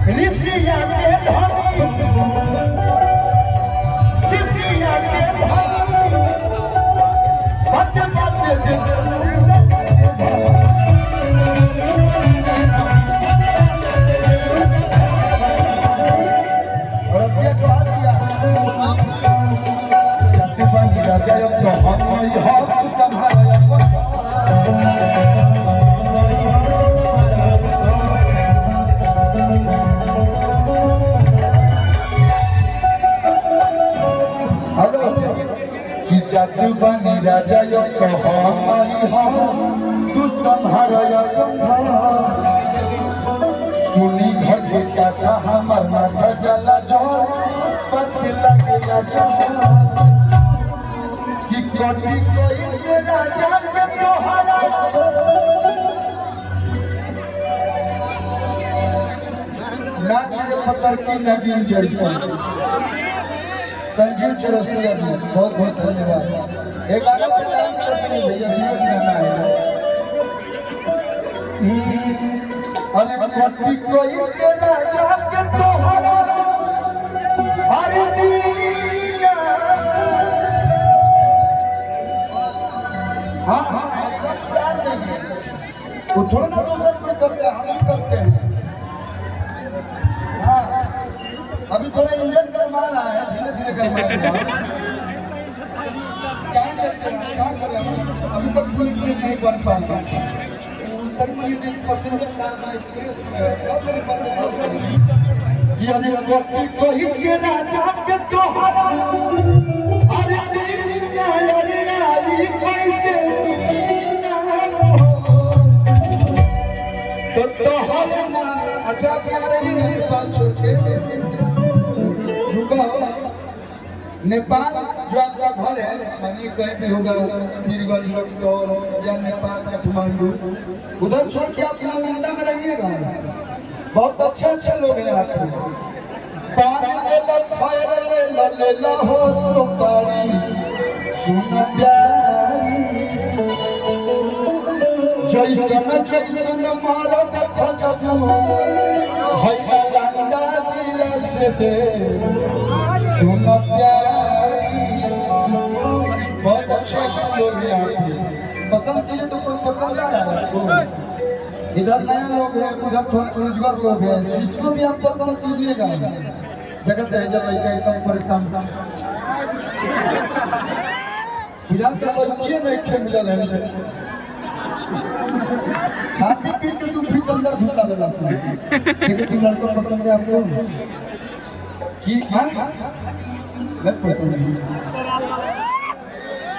ऋषिया के धन ऋषिया के धन पत पत जय तो हम हक संभाल जादू बनी राजा यो कहानी हो तू संहारया कंधा सुनी घर के कथा हमर माथा जला जोर पत लगला जोर कि कोटि कोई से राजा के तोहरा नाच रे पत्थर की नगीन जैसा संजीव चौरसिया जी बहुत बहुत धन्यवाद। एक गाना पर डांस करते हैं भैया वीडियो गाना है अरे कोटि कोई से राजा के तोहरा अरे दीना हाँ हाँ एकदम डाल देंगे वो थोड़ा ना दूसरे से करते हैं हम ही करते हैं। हाँ अभी थोड़ा इंजन गरमा रहा है धीरे धीरे गरमा टाइम लगता है काम करें अभी तक कोई ट्रेन नहीं बन पाया तरीके पैसेंजर नाम एक्सप्रेस में कब मेरे बंद कि अरे कोटि कोई से राजा के तोहरा अरे दुनिया अरे आई कैसे तो तोहरे नाम अच्छा प्यार ही नेपाल छोड़ के नेपाल जो आपका घर है मानिए कहीं भी होगा वीरगंज रक्सौल या नेपाल काठमांडू उधर छोड़ के आप नालंदा में रहिएगा बहुत अच्छे अच्छे लोग हैं आपके पानी ले लो हो सुपारी सुन प्यारी जैसन जैसन मारो देखो जब है नालंदा जिला से दे सुन प्यारी बहुत अच्छे लोग हैं आपके पसंद कीजिए तो कोई पसंद आ रहा है आपको इधर नया लोग हैं उधर थोड़ा रोजगार लोग हैं जिसको भी आप पसंद कीजिएगा जगत है जब लड़का एकदम परेशान बुझाते लड़कियों में एक मिला रहने छाती पीट के तुम फिर अंदर घुसा देना लेकिन तुम लड़का पसंद है आपको कि मैं पसंद हूँ